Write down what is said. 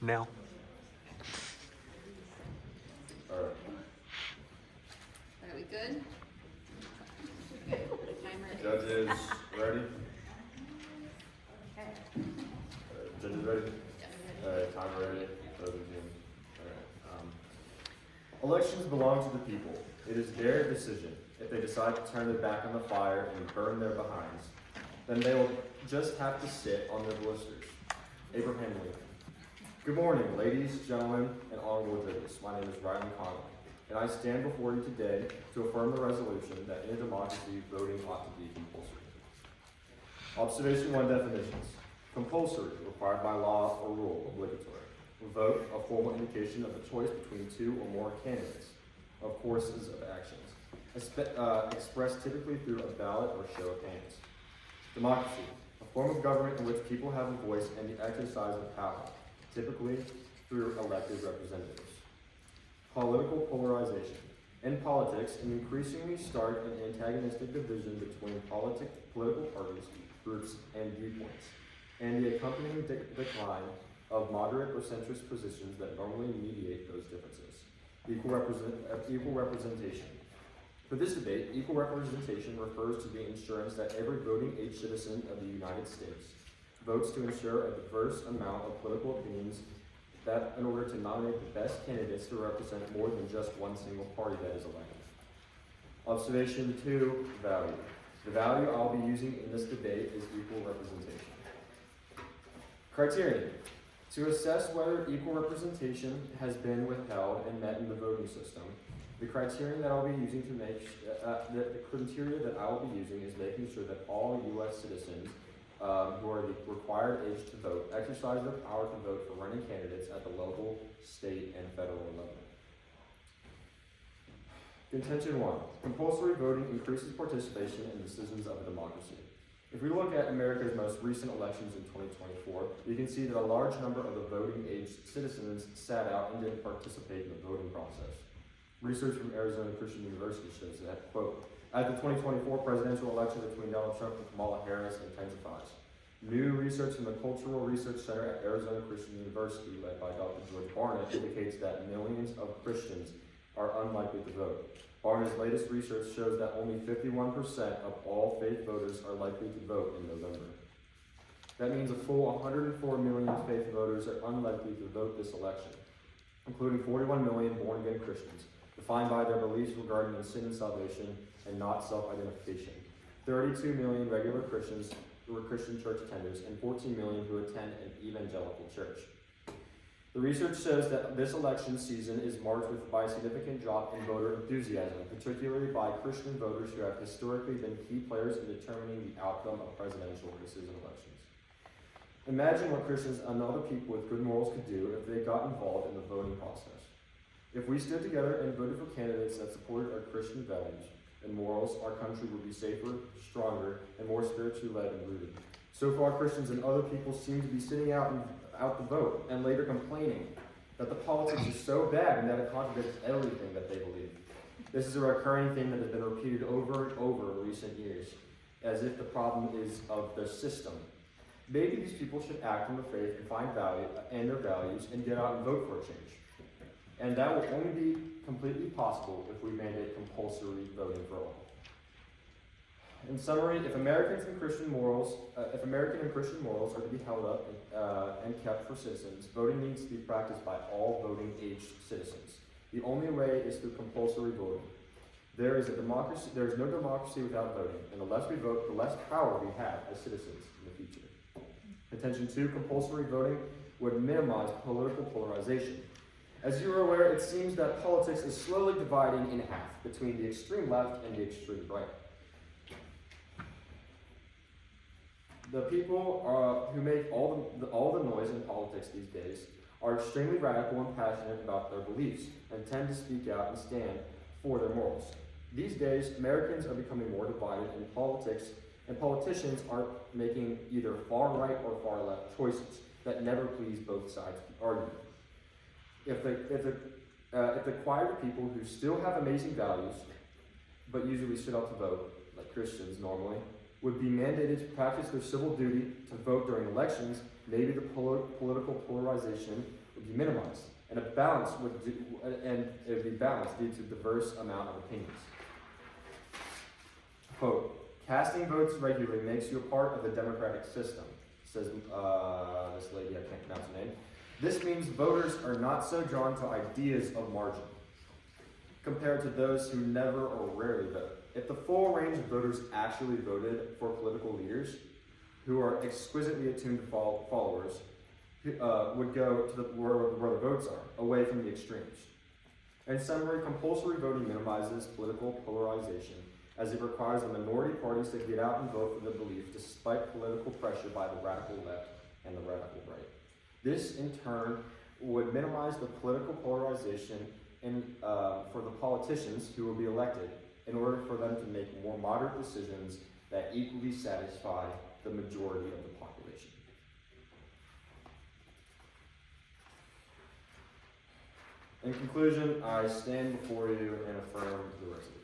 now. All right. Are we good? Okay, I'm ready. Judges, ready? Okay. Judges ready? Yes. Time ready? Voting team. All right. Elections belong to the people. It is their decision. If they decide to turn their back on the fire and burn their behinds, then they will just have to sit on their blisters. Abraham Lincoln. Good morning, ladies, gentlemen, and honorable judges. My name is Ryland, and I stand before you today to affirm the resolution that in a democracy, voting ought to be compulsory. Observation 1 definitions. Compulsory, required by law or rule, obligatory. Vote, a formal indication of a choice between two or more candidates, of courses of actions, expressed typically through a ballot or show of hands. Democracy, a form of government in which people have a voice and the exercise of power, typically through elected representatives. Political polarization. In politics, an increasingly stark and antagonistic division between political parties, groups, and viewpoints, and the accompanying decline of moderate or centrist positions that normally mediate those differences. Equal representation. For this debate, equal representation refers to the assurance that every voting age citizen of the United States votes to ensure a diverse amount of political opinions that in order to nominate the best candidates to represent more than just one single party that is elected. Observation 2, value. The value I'll be using in this debate is equal representation. Criterion. To assess whether equal representation has been withheld and met in the voting system, the criteria that I'll be using to make the criteria that I will be using is making sure that all U.S. citizens who are the required age to vote exercise their power to vote for running candidates at the local, state, and federal level. Contention 1: compulsory voting increases participation in decisions of a democracy. If we look at America's most recent elections in 2024, you can see that a large number of the voting-age citizens sat out and didn't participate in the voting process. Research from Arizona Christian University shows that, quote, as the 2024 presidential election between Donald Trump and Kamala Harris intensifies. New research from the Cultural Research Center at Arizona Christian University, led by Dr. George Barnett, indicates that millions of Christians are unlikely to vote. Barnett's latest research shows that only 51% of all faith voters are likely to vote in November. That means a full 104 million faith voters are unlikely to vote this election, including 41 million born-again Christians, defined by their beliefs regarding sin and salvation and not self-identification, 32 million regular Christians who are Christian church attenders, and 14 million who attend an evangelical church. The research shows that this election season is marked by a significant drop in voter enthusiasm, particularly by Christian voters who have historically been key players in determining the outcome of presidential races and elections. Imagine what Christians and other people with good morals could do if they got involved in the voting process. If we stood together and voted for candidates that supported our Christian values and morals, our country would be safer, stronger, and more spiritually led and rooted. So far, Christians and other people seem to be sitting out the vote and later complaining that the politics is so bad and that it contradicts everything that they believe. This is a recurring theme that has been repeated over and over in recent years, as if the problem is of the system. Maybe these people should act on their faith and find value and their values and get out and vote for a change. And that will only be completely possible if we mandate compulsory voting for all. In summary, if American and Christian morals are to be held up and kept for citizens, voting needs to be practiced by all voting-aged citizens. The only way is through compulsory voting. There is no democracy without voting, and the less we vote, the less power we have as citizens in the future. Attention 2, compulsory voting would minimize political polarization. As you are aware, it seems that politics is slowly dividing in half between the extreme left and the extreme right. The people who make all the noise in politics these days are extremely radical and passionate about their beliefs and tend to speak out and stand for their morals. These days, Americans are becoming more divided in politics, and politicians are making either far right or far left choices that never please both sides of the argument. If the quieter people who still have amazing values, but usually sit out to vote, like Christians normally, would be mandated to practice their civil duty to vote during elections, maybe the political polarization would would be minimized, and it would be balanced due to diverse amount of opinions. Quote, casting votes regularly makes you a part of the democratic system, says this lady, I can't pronounce her name. This means voters are not so drawn to ideas of margin compared to those who never or rarely vote. If the full range of voters actually voted for political leaders who are exquisitely attuned to followers, would go to where the votes are, away from the extremes. In summary, compulsory voting minimizes political polarization as it requires the minority parties to get out and vote for their belief despite political pressure by the radical left and the radical right. This, in turn, would minimize the political polarization for the politicians who will be elected in order for them to make more moderate decisions that equally satisfy the majority of the population. In conclusion, I stand before you and affirm the resolution.